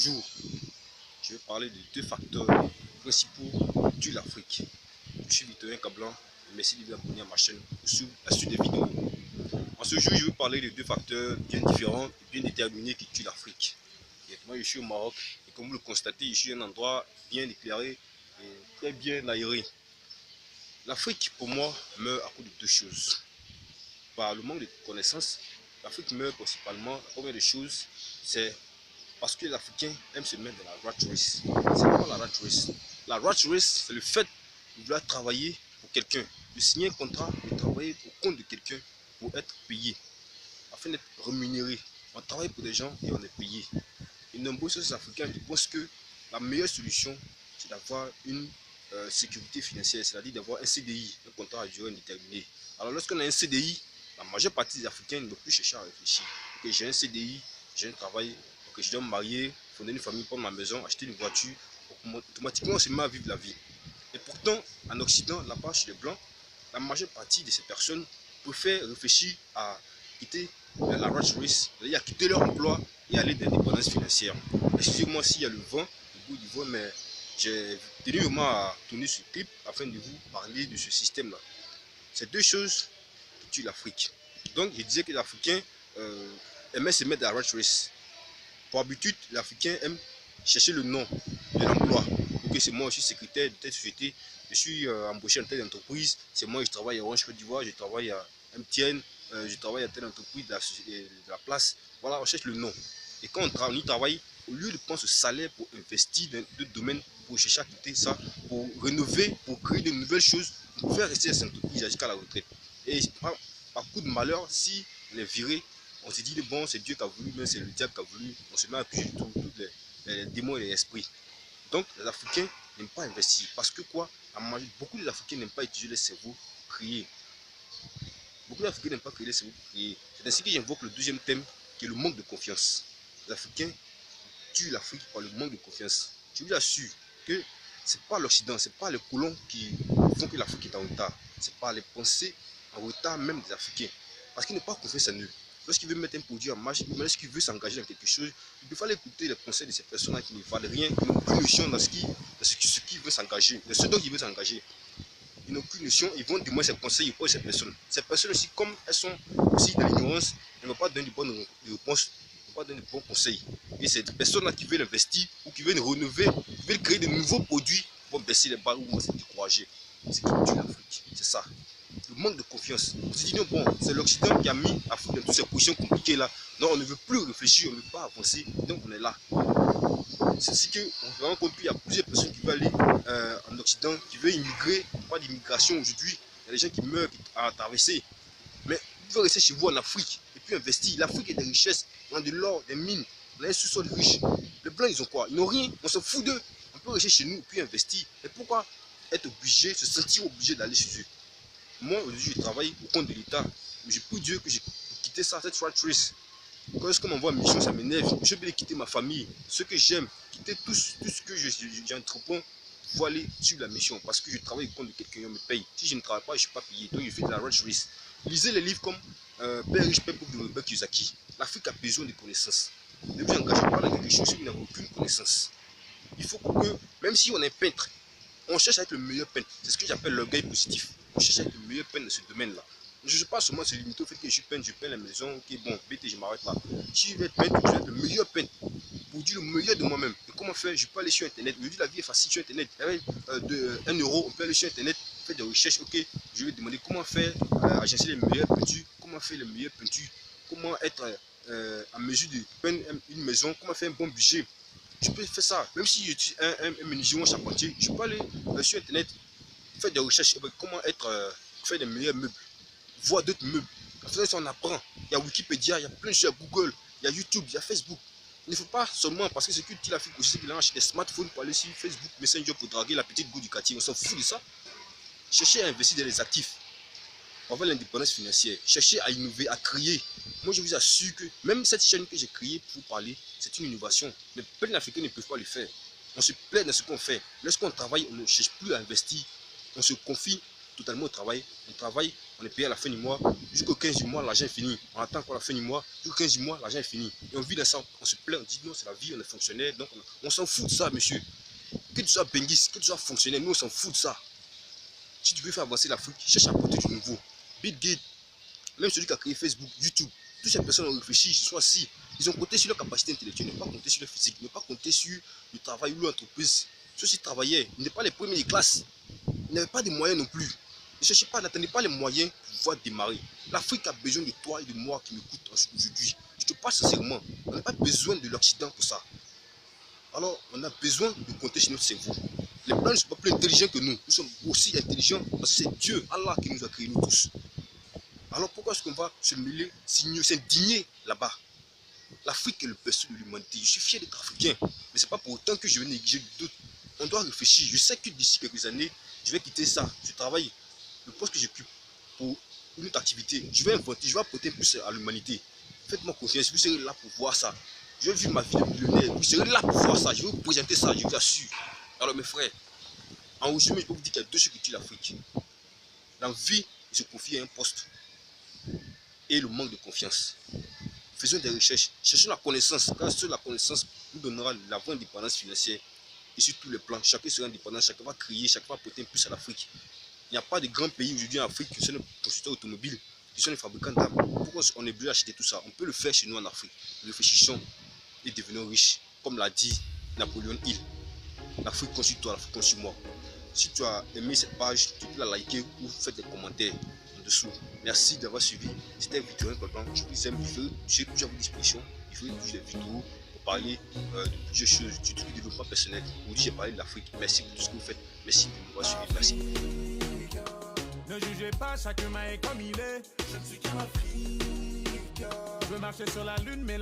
Bonjour, je vais parler de deux facteurs principaux qui tuent l'Afrique. Je suis Victorien Cablan, merci de vous abonner à ma chaîne pour suivre la suite des vidéos. En ce jour, je vais parler de deux facteurs bien différents et bien déterminés qui tuent l'Afrique. Moi, je suis au Maroc et comme vous le constatez, je suis un endroit bien éclairé et très bien aéré. L'Afrique, pour moi, meurt à cause de deux choses. Par le manque de connaissances, l'Afrique meurt principalement. La première des choses, c'est parce que les Africains aiment se mettre dans la rat race. C'est quoi la rat race? La rat race, c'est le fait de vouloir travailler pour quelqu'un, de signer un contrat, de travailler au compte de quelqu'un pour être payé, afin d'être rémunéré. On travaille pour des gens et on est payé. Et nombreux Africains pensent que la meilleure solution, c'est d'avoir une sécurité financière, c'est-à-dire d'avoir un CDI, un contrat à durée indéterminée. Alors lorsqu'on a un CDI, la majeure partie des Africains ne vont plus chercher à réfléchir. Okay, j'ai un CDI, j'ai un travail, okay, je dois me marier, fonder une famille, prendre ma maison, acheter une voiture. Automatiquement, on se met à vivre la vie. Et pourtant, en Occident, là-bas, chez les Blancs, la majeure partie de ces personnes préfèrent réfléchir à quitter la rat race, c'est-à-dire à quitter leur emploi et aller dans l'indépendance financière. Excusez-moi s'il y a le vent, le bout du vent, mais j'ai tenu vraiment à tourner ce clip afin de vous parler de ce système-là. C'est deux choses qui tuent l'Afrique. Donc, je disais que l'Africain aimait se mettre dans la rat race. Pour habitude, l'Africain aime chercher le nom de l'emploi. Ok, c'est moi, je suis secrétaire de telle société, je suis embauché dans telle entreprise, c'est moi, je travaille à Orange Côte d'Ivoire, je travaille à MTN, je travaille à telle entreprise de la place. Voilà, on cherche le nom. Et quand on y travaille, au lieu de prendre ce salaire pour investir dans d'autres domaines, pour chercher à quitter ça, pour rénover, pour créer de nouvelles choses, pour faire rester à cette entreprise jusqu'à la retraite. Et par coup de malheur, si on est viré, on se dit bon, c'est Dieu qui a voulu, mais c'est le diable qui a voulu. On se met à accuser tous les démons et les esprits. Donc, les Africains n'aiment pas investir. Parce que quoi? Beaucoup d'Africains n'aiment pas utiliser les cerveaux pour créer. Beaucoup d'Africains n'aiment pas créer les cerveaux pour créer. C'est ainsi que j'invoque le deuxième thème, qui est le manque de confiance. Les Africains tuent l'Afrique par le manque de confiance. Je vous assure que ce n'est pas l'Occident, ce n'est pas les colons qui font que l'Afrique est en retard. Ce n'est pas les pensées en retard même des Africains. Parce qu'ils n'ont pas confiance en eux. Lorsqu'il veut mettre un produit en marche, lorsqu'il veut s'engager dans quelque chose, il peut falloir écouter les conseils de ces personnes-là qui ne valent rien, qui n'ont aucune notion dans ce qui veut s'engager, de ce dont il veut s'engager. Ils n'ont aucune notion, ils vont demander ces conseils pour ces personnes. Ces personnes aussi, comme elles sont aussi dans l'ignorance, elles ne vont pas donner de bonnes réponses, ne vont pas donner de bons conseils. Et ces personnes-là qui veulent investir ou qui veulent rénover, qui veulent créer de nouveaux produits, vont baisser les barres ou vont se décourager. C'est qui tue l'Afrique, c'est ça. Le manque de confiance. On se dit non, bon, c'est l'Occident qui a mis l'Afrique dans toutes ces positions compliquées là. Non, on ne veut plus réfléchir, on ne veut pas avancer, donc on est là. C'est ce qu'on se rend compte qu'il y a plusieurs personnes qui veulent aller en Occident, qui veulent immigrer, pas d'immigration aujourd'hui. Il y a des gens qui meurent à traverser. Mais vous pouvez rester chez vous en Afrique et puis investir. L'Afrique est des richesses, on a de l'or, des mines, on a un sous-sol riche. Les Blancs, ils ont quoi? Ils n'ont rien, on se fout d'eux. On peut rester chez nous et puis investir. Mais pourquoi être obligé, se sentir obligé d'aller chez eux? Moi, aujourd'hui, je travaille au compte de l'État. Mais je peux dire que j'ai quitté ça, cette rat race. Quand est-ce qu'on m'envoie une mission, ça m'énerve. Je peux quitter ma famille, ce que j'aime, quitter tout ce que j'entreprends pour aller sur la mission. Parce que je travaille au compte de quelqu'un, on me paye. Si je ne travaille pas, je ne suis pas payé. Donc, je fais de la rat race. Lisez les livres comme Père riche, Père pauvre de Robert Kiyosaki. L'Afrique a besoin de connaissances. Ne vous engagez pas dans quelque chose si vous n'avez aucune connaissance. Il faut que, même si on est peintre, on cherche à être le meilleur peintre. C'est ce que j'appelle l'orgueil positif. On cherche à être le meilleur peintre dans ce domaine-là. Je ne suis pas seulement se limiter au fait que je suis peintre, je peins la maison, ok, bon, BT, je ne m'arrête pas. Si je vais être peintre, je vais être le meilleur peintre. Pour dire le meilleur de moi-même. Et comment faire? Je peux aller sur Internet. Aujourd'hui, la vie est facile sur Internet. Avec 1 euro, on peut aller sur Internet, faire des recherches, ok. Je vais demander comment faire, agencer les meilleures peintures, comment faire les meilleures peintures, comment être en mesure de peindre une maison, comment faire un bon budget. Je peux faire ça. Même si je suis un menuisier ou un charpentier, je peux aller sur Internet, faire des recherches, comment faire des meilleurs meubles, voir d'autres meubles. En faisant ça, on apprend. Il y a Wikipédia, il y a plein de choses, il y a Google, il y a YouTube, il y a Facebook. Il ne faut pas seulement, parce que c'est que l'Afrique aussi, qu'il a acheté des smartphones pour aller sur Facebook, Messenger pour draguer la petite go du quartier. On s'en fout de ça. Cherchez à investir dans les actifs. On va l'indépendance financière. Cherchez à innover, à créer. Moi, je vous assure que même cette chaîne que j'ai créée pour vous parler, c'est une innovation. Mais plein d'Africains ne peuvent pas le faire. On se plaît dans ce qu'on fait. Lorsqu'on travaille, on ne cherche plus à investir. On se confie totalement au travail. On travaille on est payé à la fin du mois. Jusqu'au 15 du mois, l'argent est fini. On attend encore la fin du mois. Jusqu'au 15 du mois, l'argent est fini. Et on vit dans ça, on se plaint, on dit non, c'est la vie, on est fonctionnaire. Donc on s'en fout de ça, monsieur. Que tu sois benguis, que tu sois fonctionnaire, nous on s'en fout de ça. Si tu veux faire avancer l'Afrique, cherche à apporter du nouveau. Bill Gates, même celui qui a créé Facebook, YouTube, toutes ces personnes ont réfléchi, ils se sont assis. Ils ont compté sur leur capacité intellectuelle, ne pas compter sur leur physique, ne pas compter sur le travail ou l'entreprise. Ceux-ci travaillaient, ils n'étaient pas les premiers de classe. Ils n'avaient pas de moyens non plus. Ne cherchez pas, n'attendez pas les moyens pour pouvoir démarrer. L'Afrique a besoin de toi et de moi qui m'écoutent aujourd'hui. Je te parle sincèrement. On n'a pas besoin de l'Occident pour ça. Alors, on a besoin de compter sur notre cerveau. Les blancs ne sont pas plus intelligents que nous. Nous sommes aussi intelligents parce que c'est Dieu, Allah, qui nous a créés, nous tous. Alors pourquoi est-ce qu'on va se mêler, s'indigner là-bas? L'Afrique est le berceau de l'humanité. Je suis fier d'être africain. Mais ce n'est pas pour autant que je vais négliger d'autres. On doit réfléchir. Je sais que d'ici quelques années, je vais quitter ça. Je travaille. Le poste que j'occupe pour une autre activité, je vais inventer, je vais apporter plus à l'humanité. Faites-moi confiance, vous serez là pour voir ça. Je vais vivre ma vie de millionnaire, vous serez là pour voir ça. Je vais vous présenter ça, je vous assure. Alors mes frères, en résumé, je peux vous dire qu'il y a deux choses qui tuent l'Afrique. L'envie de se confier à un poste et le manque de confiance. Faisons des recherches, cherchons la connaissance, car seule la connaissance nous donnera la vraie indépendance financière. Et sur tous les plans, chacun sera indépendant, chacun va créer, chacun va apporter un plus à l'Afrique. Il n'y a pas de grands pays aujourd'hui en Afrique qui sont des constructeurs automobiles, qui sont des fabricants d'armes. Pourquoi on est obligé d'acheter tout ça? On peut le faire chez nous en Afrique. Réfléchissons et devenons riches. Comme l'a dit Napoléon Hill, l'Afrique conçue toi, l'Afrique conçue moi. Si tu as aimé cette page, tu peux la liker ou faire des commentaires en dessous. Merci d'avoir suivi. C'était Victorien Colban. Je vous aime. Je suis toujours à votre disposition. Je fais toujours des vidéos pour parler de plusieurs choses, du développement personnel. Aujourd'hui, j'ai parlé de l'Afrique. Merci pour tout ce que vous faites. Merci de m'avoir suivi. Merci. Ne jugez pas, chacun est comme il est. Je ne suis qu'un Afrique. Je veux marcher sur la lune, mais